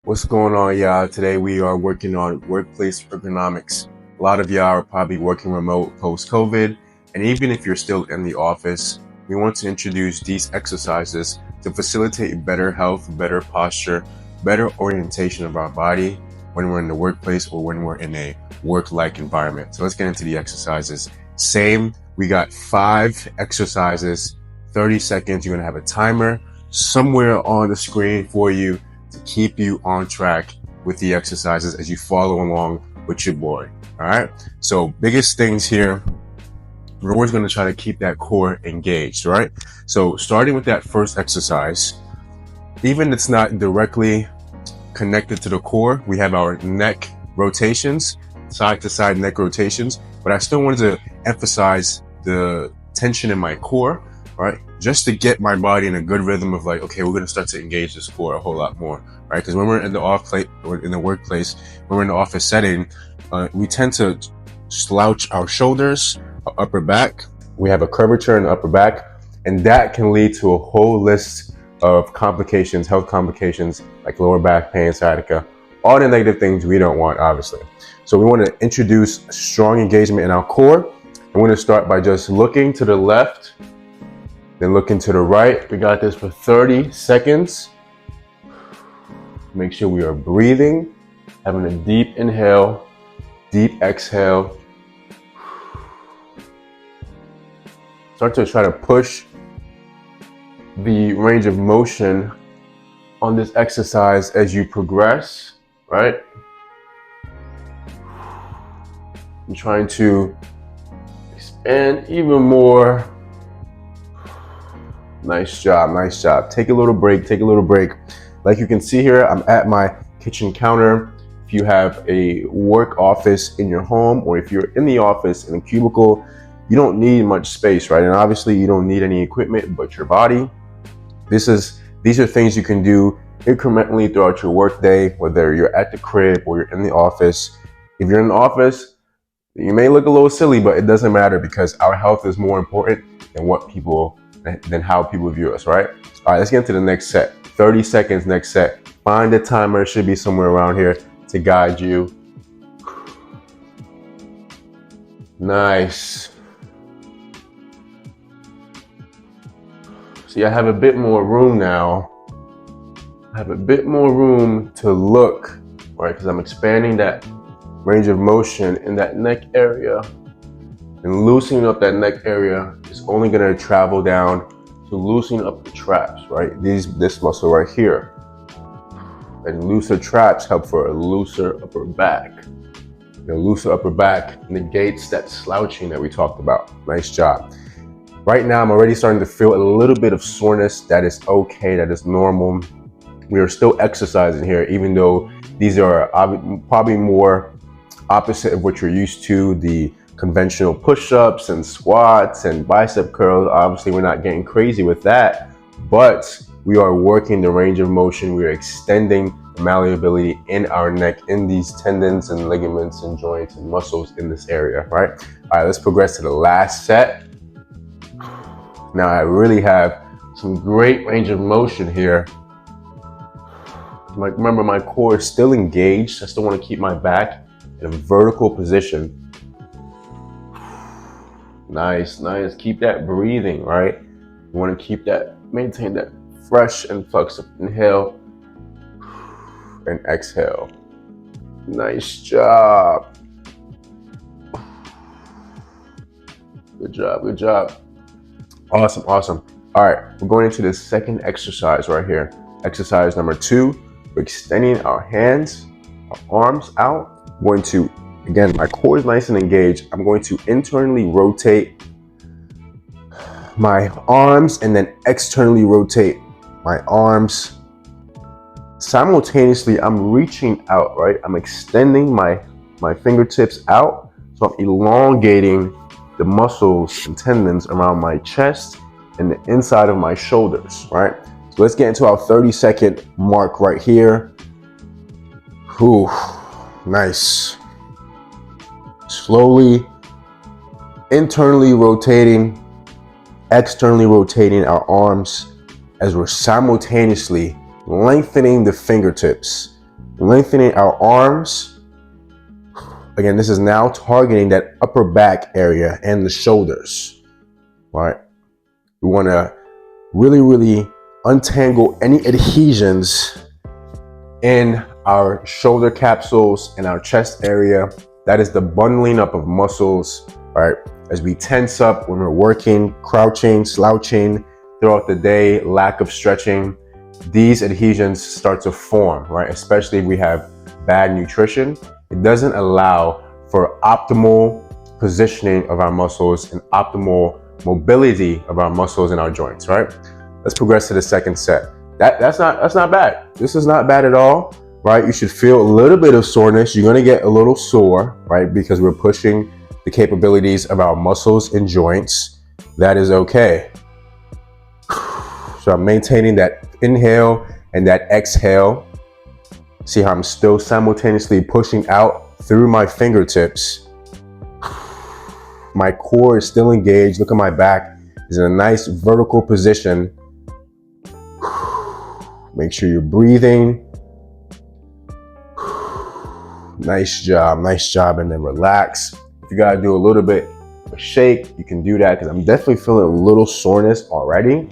What's going on, y'all? Today we are working on workplace ergonomics. A lot of y'all are probably working remote post-COVID, and even if you're still in the office, we want to introduce these exercises to facilitate better health, better posture, better orientation of our body when we're in the workplace or when we're in a work-like environment. So let's get into the exercises. We got 5 exercises, 30 seconds. You're gonna have a timer somewhere on the screen for you to keep you on track with the exercises as you follow along with your board. All right. So biggest things here, we're always going to try to keep that core engaged, right? So starting with that first exercise, even if it's not directly connected to the core, we have our neck rotations, side to side neck rotations, but I still wanted to emphasize the tension in my core, right? Just to get my body in a good rhythm of like, okay, we're going to start to engage this core a whole lot more, right? Because when we're in the workplace, when we're in the office setting, we tend to slouch our shoulders, our upper back. We have a curvature in the upper back, and that can lead to a whole list of complications, health complications like lower back pain, sciatica, all the negative things we don't want, obviously. So we want to introduce strong engagement in our core. I'm going to start by just looking to the left, then looking to the right. We got this for 30 seconds. Make sure we are breathing, having a deep inhale, deep exhale. Start to try to push the range of motion on this exercise as you progress, right? I'm trying to expand even more. Nice job, nice job. Take a little break. Like you can see here, I'm at my kitchen counter. If you have a work office in your home, or if you're in the office in a cubicle, you don't need much space, right? And obviously you don't need any equipment but your body. These are things you can do incrementally throughout your workday, whether you're at the crib or you're in the office. If you're in the office, you may look a little silly, but it doesn't matter because our health is more important than how people view us, right? All right, let's get into the next set. 30 seconds, next set. Find the timer, it should be somewhere around here to guide you. Nice. See, I have a bit more room now. I have a bit more room to look, right? Because I'm expanding that range of motion in that neck area. And loosening up that neck area is only going to travel down to loosening up the traps, right? This muscle right here. And looser traps help for a looser upper back. The looser upper back negates that slouching that we talked about. Nice job. Right now, I'm already starting to feel a little bit of soreness. That is okay, that is normal. We are still exercising here, even though these are probably more opposite of what you're used to, the conventional push-ups and squats and bicep curls. Obviously, we're not getting crazy with that, but we are working the range of motion. We are extending the malleability in our neck, in these tendons and ligaments and joints and muscles in this area, right? All right, let's progress to the last set. Now I really have some great range of motion here. Remember, my core is still engaged. I still want to keep my back in a vertical position. Nice, nice. Keep that breathing, right? You want to maintain that fresh influx of inhale and exhale. Nice job. Good job, good job. Awesome, awesome. All right, we're going into the second exercise right here. Exercise number 2. We're extending our hands, our arms out. I'm going to, again, my core is nice and engaged. I'm going to internally rotate my arms and then externally rotate my arms. Simultaneously, I'm reaching out, right? I'm extending my fingertips out. So I'm elongating the muscles and tendons around my chest and the inside of my shoulders, right? So let's get into our 30-second mark right here. Whew, nice. Slowly, internally rotating, externally rotating our arms as we're simultaneously lengthening the fingertips, Lengthening our arms. Again, this is now targeting that upper back area and the shoulders. All right. We want to really untangle any adhesions in our shoulder capsules and our chest area. That is the bundling up of muscles, right? As we tense up when we're working, crouching, slouching throughout the day, lack of stretching, these adhesions start to form, right? Especially if we have bad nutrition. It doesn't allow for optimal positioning of our muscles and optimal mobility of our muscles and our joints, right? Let's progress to the second set. That's not bad. This is not bad at all, right? You should feel a little bit of soreness. You're gonna get a little sore, right? Because we're pushing the capabilities of our muscles and joints. That is okay. So I'm maintaining that inhale and that exhale. See how I'm still simultaneously pushing out through my fingertips. My core is still engaged. Look at my back. It's in a nice vertical position. Make sure you're breathing. Nice job, and then relax. If you gotta do a little bit of a shake, you can do that because I'm definitely feeling a little soreness already,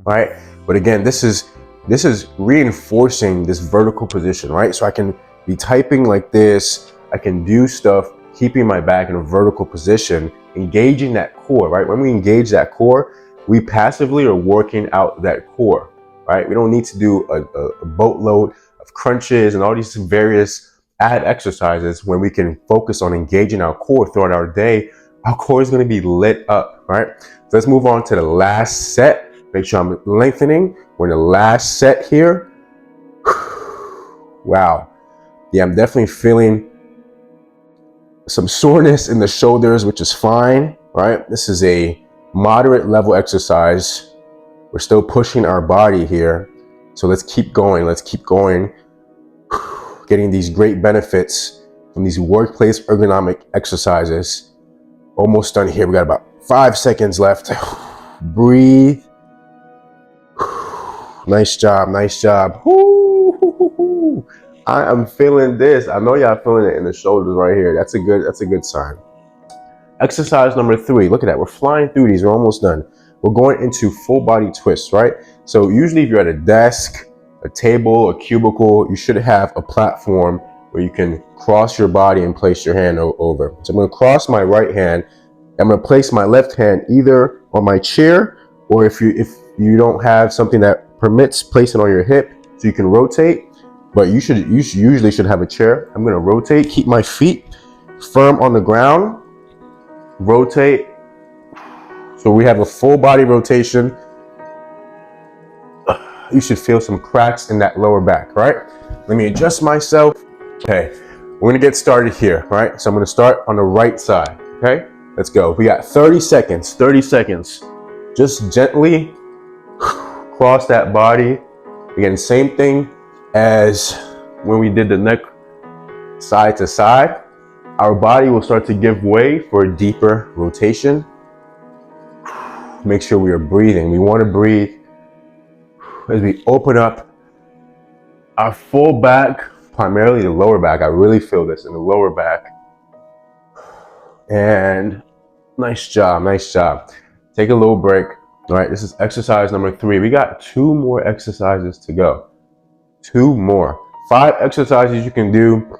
right? But again, this is reinforcing this vertical position, right? So I can be typing like this. I can do stuff, keeping my back in a vertical position, engaging that core, right? When we engage that core, we passively are working out that core, right? We don't need to do a boatload of crunches and all these various add exercises when we can focus on engaging our core throughout our day. Our core is going to be lit up, right? So let's move on to the last set. Make sure I'm lengthening. We're in the last set here. Wow. Yeah, I'm definitely feeling some soreness in the shoulders, which is fine, right? This is a moderate level exercise. We're still pushing our body here. So let's keep going. Getting these great benefits from these workplace ergonomic exercises. Almost done here. We got about 5 seconds left. Breathe. Nice job. I am feeling this. I know y'all feeling it in the shoulders right here. That's a good sign. Exercise number 3. Look at that. We're flying through these. We're almost done. We're going into full body twists, right? So usually if you're at a desk, a table, a cubicle, you should have a platform where you can cross your body and place your hand over. So I'm going to cross my right hand. I'm going to place my left hand either on my chair, or if you don't have something that permits placing on your hip, so you can rotate. But you usually should have a chair. I'm going to rotate, keep my feet firm on the ground, rotate. So we have a full body rotation. You should feel some cracks in that lower back, right? Let me adjust myself. Okay, we're gonna get started here, right? So I'm gonna start on the right side, okay? Let's go. We got 30 seconds. Just gently cross that body. Again, same thing as when we did the neck side to side. Our body will start to give way for a deeper rotation. Make sure we are breathing. We want to breathe as we open up our full back, primarily the lower back. I really feel this in the lower back. And nice job. Take a little break. All right, this is exercise number 3. We got 2 more exercises to go. 2 more. 5 exercises you can do.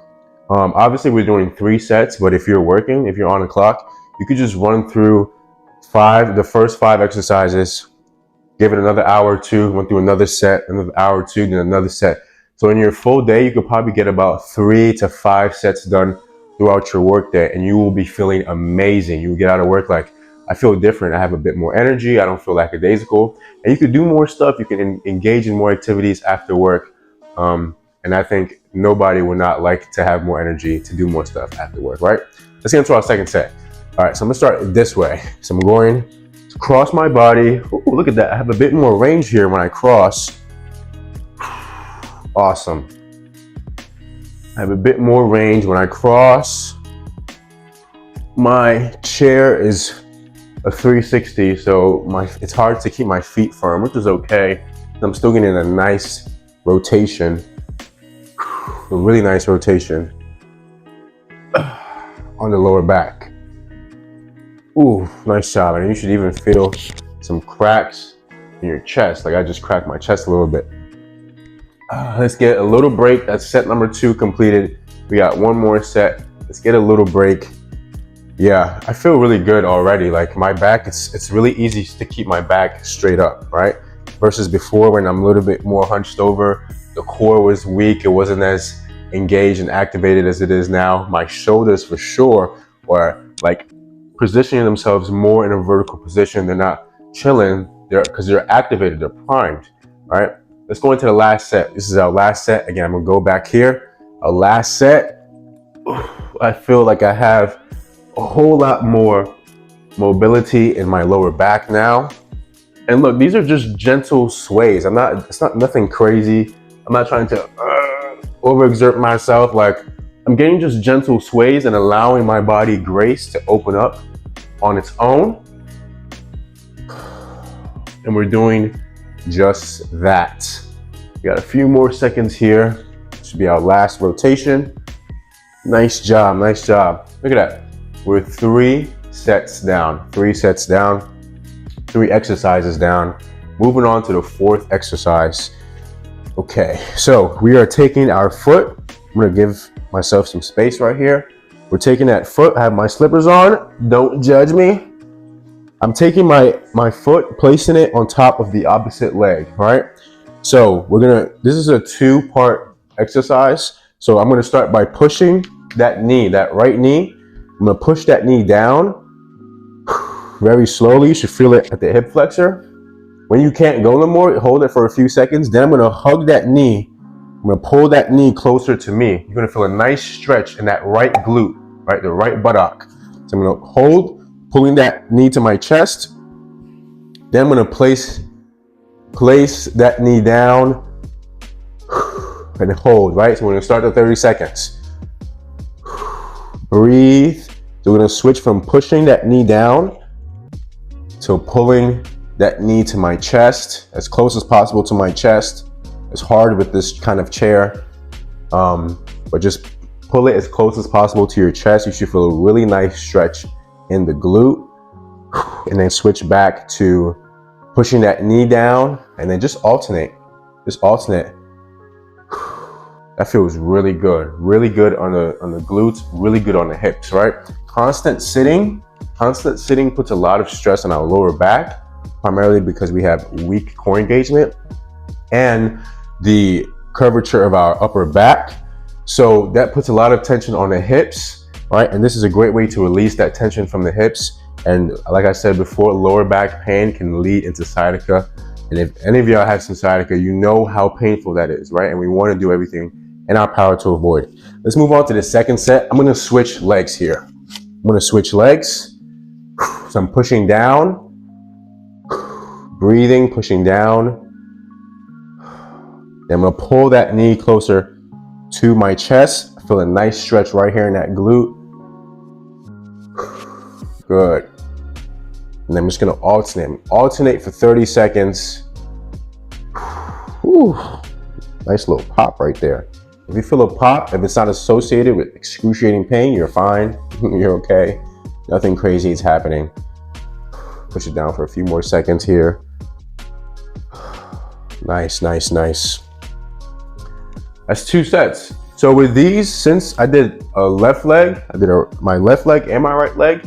Obviously we're doing 3 sets, but if you're working, if you're on a clock, you could just run through the first 5 exercises, give it another hour or 2, went through another set, another hour or 2, then another set. So in your full day, you could probably get about 3 to 5 sets done throughout your work day, and you will be feeling amazing. You will get out of work like, I feel different. I have a bit more energy. I don't feel lackadaisical. And you could do more stuff. You can engage in more activities after work. And I think nobody would not like to have more energy to do more stuff after work, right? Let's get into our second set. All right, so I'm gonna start this way. So I'm going to cross my body. Ooh, look at that. I have a bit more range here when I cross. Awesome. I have a bit more range when I cross. My chair is a 360, so it's hard to keep my feet firm, which is okay. I'm still getting a nice rotation. A really nice rotation on the lower back. Ooh, nice job. And you should even feel some cracks in your chest. Like I just cracked my chest a little bit. Let's get a little break. That's set number 2 completed. We got one more set. Let's get a little break. Yeah, I feel really good already. Like my back, it's really easy to keep my back straight up, right? Versus before when I'm a little bit more hunched over, the core was weak. It wasn't as engaged and activated as it is now. My shoulders for sure are like positioning themselves more in a vertical position. They're not chilling because they're activated, they're primed, right? Let's go into the last set. This is our last set. Again, I'm gonna go back here. Our last set, I feel like I have a whole lot more mobility in my lower back now. And look, these are just gentle sways. It's not nothing crazy. I'm not trying to overexert myself. Like I'm getting just gentle sways and allowing my body grace to open up on its own. And we're doing just that. We got a few more seconds here. This should be our last rotation. Nice job, nice job. Look at that. We're 3 sets down, 3 sets down, 3 exercises down. Moving on to the 4th exercise. Okay, so we are taking our foot. I'm gonna give myself some space right here. We're taking that foot, I have my slippers on, don't judge me. I'm taking my foot, placing it on top of the opposite leg, right? So this is a 2-part exercise. So I'm gonna start by pushing that knee, that right knee. I'm gonna push that knee down very slowly. You should feel it at the hip flexor. When you can't go no more, hold it for a few seconds. Then I'm gonna hug that knee. I'm gonna pull that knee closer to me. You're gonna feel a nice stretch in that right glute, right, the right buttock. So I'm gonna hold, pulling that knee to my chest. Then I'm gonna place that knee down and hold, right? So we're gonna start the 30 seconds. Breathe. So we're gonna switch from pushing that knee down to pulling that knee to my chest, as close as possible to my chest. It's hard with this kind of chair, but just pull it as close as possible to your chest. You should feel a really nice stretch in the glute. And then switch back to pushing that knee down and then just alternate. Just alternate. That feels really good on the glutes, really good on the hips, right? Constant sitting puts a lot of stress on our lower back, primarily because we have weak core engagement and the curvature of our upper back. So that puts a lot of tension on the hips, right? And this is a great way to release that tension from the hips. And like I said before, lower back pain can lead into sciatica. And if any of y'all have some sciatica, you know how painful that is, right? And we want to do everything in our power to avoid it. Let's move on to the second set. I'm going to switch legs here. I'm going to switch legs. So I'm pushing down, breathing, pushing down. Then I'm going to pull that knee closer to my chest. I feel a nice stretch right here in that glute. Good. And then I'm just going to alternate for 30 seconds. Whew. Nice little pop right there. If you feel a pop, if it's not associated with excruciating pain, you're fine. You're okay. Nothing crazy is happening. Push it down for a few more seconds here. Nice, nice, nice. That's 2 sets. So with these, since I did a left leg, my left leg and my right leg,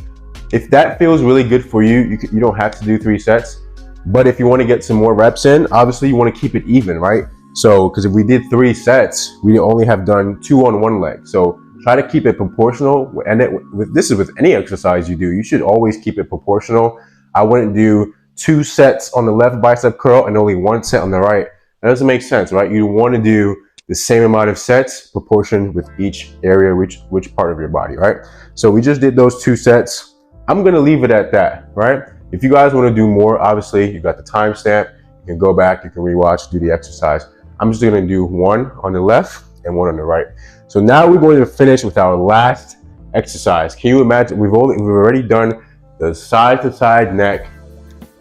if that feels really good for you, you don't have to do 3 sets. But if you want to get some more reps in, obviously you want to keep it even, right? So, because if we did 3 sets, we only have done 2 on one leg. So try to keep it proportional. And this is with any exercise you do, you should always keep it proportional. I wouldn't do 2 sets on the left bicep curl and only 1 set on the right. That doesn't make sense, right? You want to do the same amount of sets, proportion with each area, which part of your body, right? So we just did those 2 sets. I'm going to leave it at that, right? If you guys want to do more, obviously you got the timestamp. You can go back, you can rewatch, do the exercise. I'm just going to do 1 on the left and 1 on the right. So now we're going to finish with our last exercise. Can you imagine? We've already done the side to side neck.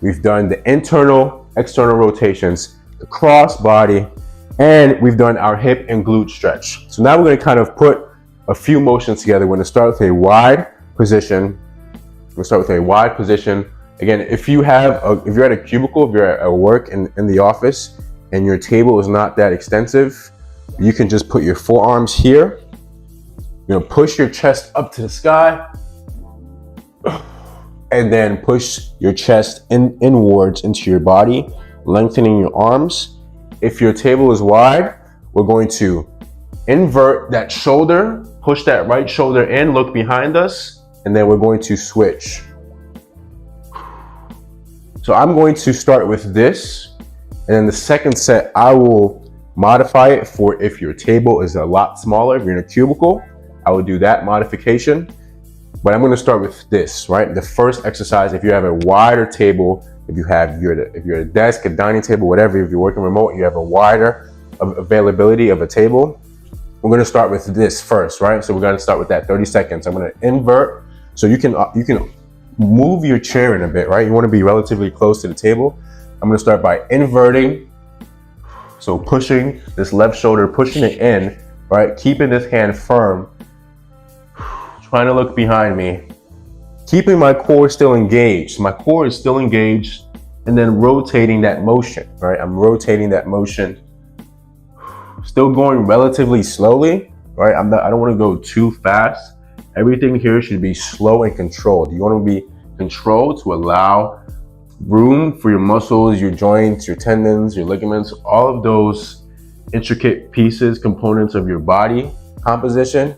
We've done the internal, external rotations, the cross body, And we've done our hip and glute stretch. So now we're going to kind of put a few motions together. We're going to start with a wide position. Again, if you're at a cubicle, if you're at work in the office and your table is not that extensive, you can just put your forearms here. You're gonna push your chest up to the sky and then push your chest inwards into your body, lengthening your arms. If your table is wide, we're going to invert that shoulder, push that right shoulder in, look behind us, and then we're going to switch. So I'm going to start with this, and then the second set, I will modify it for if your table is a lot smaller, if you're in a cubicle, I would do that modification. But I'm going to start with this, right? The first exercise, if you have a wider table, if you're at a desk, a dining table, whatever, if you're working remote, you have a wider availability of a table, we're going to start with this first, right? So we're going to start with that 30 seconds. I'm going to invert. So you can move your chair in a bit, right? You want to be relatively close to the table. I'm going to start by inverting. So pushing this left shoulder, pushing it in, right? Keeping this hand firm. Trying to look behind me. Keeping my core still engaged. My core is still engaged, and then rotating that motion, right? I'm rotating that motion. Still going relatively slowly, right? I don't want to go too fast. Everything here should be slow and controlled. You want to be controlled to allow room for your muscles, your joints, your tendons, your ligaments, all of those intricate pieces, components of your body composition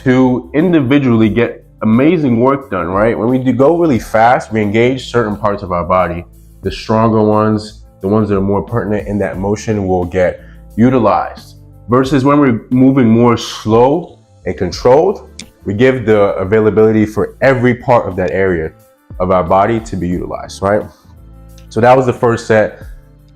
to individually get amazing work done, right? When we go really fast, we engage certain parts of our body. The stronger ones, the ones that are more pertinent in that motion will get utilized. Versus when we're moving more slow and controlled, we give the availability for every part of that area of our body to be utilized, right? So that was the first set.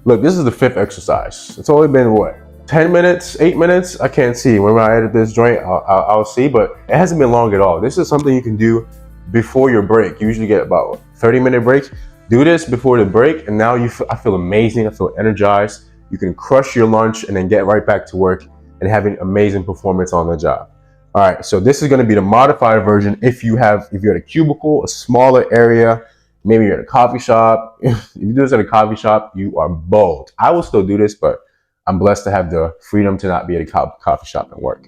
Look, this is the fifth exercise. It's only been what? 10 minutes, 8 minutes, I can't see. When I edit this joint, I'll see, but it hasn't been long at all. This is something you can do before your break. You usually get about 30-minute break. Do this before the break, and now I feel amazing. I feel energized. You can crush your lunch and then get right back to work and having amazing performance on the job. All right, so this is going to be the modified version. If you're at a cubicle, a smaller area, maybe you're at a coffee shop. If you do this at a coffee shop, you are bold. I will still do this, but I'm blessed to have the freedom to not be at a coffee shop and work.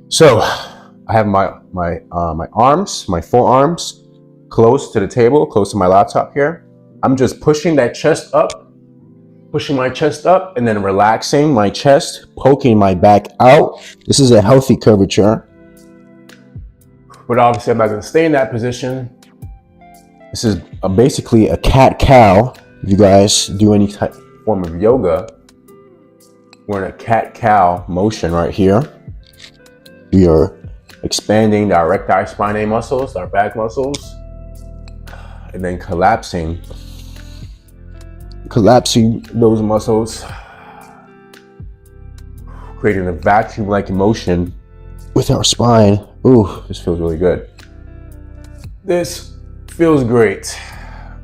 So I have my arms, my forearms close to the table, close to my laptop here. I'm just pushing that chest up, pushing my chest up, and then relaxing my chest, poking my back out. This is a healthy curvature. But obviously I'm not going to stay in that position. This is basically a cat-cow. If you guys do any form of yoga, we're in a cat-cow motion right here. We are expanding our recti spinae muscles, our back muscles, and then collapsing those muscles, creating a vacuum-like motion with our spine. Ooh, this feels really good. This feels great.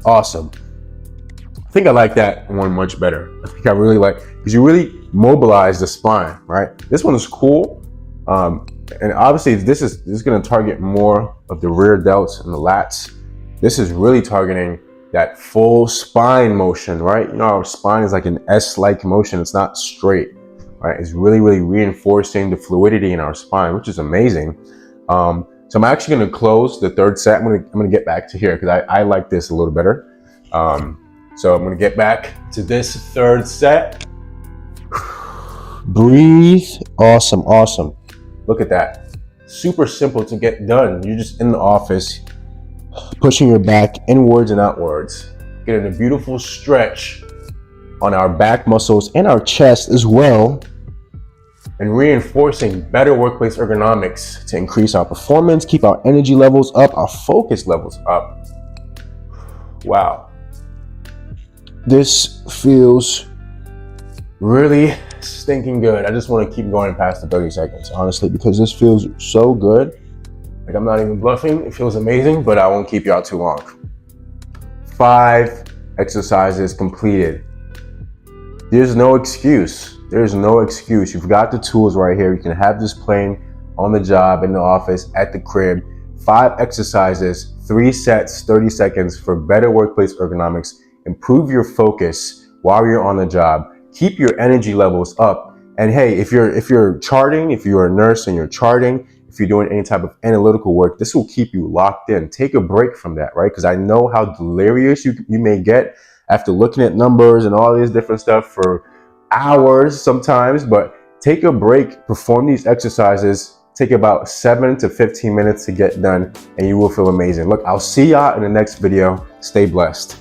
Awesome. I think I like that one much better. I think I really like, because you really mobilize the spine, right? This one is cool. And obviously this is going to target more of the rear delts and the lats. This is really targeting that full spine motion, right? You know, our spine is like an S-like motion. It's not straight, right? It's really, really reinforcing the fluidity in our spine, which is amazing. So I'm actually going to close the third set. I'm going to get back to here because I like this a little better. So I'm going to get back to this third set. Breathe. Awesome, awesome. Look at that. Super simple to get done. You're just in the office, pushing your back inwards and outwards, getting a beautiful stretch on our back muscles and our chest as well, and reinforcing better workplace ergonomics to increase our performance, keep our energy levels up, our focus levels up. Wow. This feels really stinking good. I just want to keep going past the 30 seconds, honestly, because this feels so good. Like, I'm not even bluffing. It feels amazing, but I won't keep you out too long. 5 exercises completed. There's no excuse. There's no excuse. You've got the tools right here. You can have this playing on the job, in the office, at the crib. 5 exercises, 3 sets, 30 seconds for better workplace ergonomics. Improve your focus while you're on the job. Keep your energy levels up. And hey, if you're charting, if you're a nurse and you're charting, if you're doing any type of analytical work, this will keep you locked in. Take a break from that, right? Because I know how delirious you may get after looking at numbers and all these different stuff for hours sometimes, but take a break, perform these exercises, take about 7 to 15 minutes to get done, and you will feel amazing. Look, I'll see y'all in the next video. Stay blessed.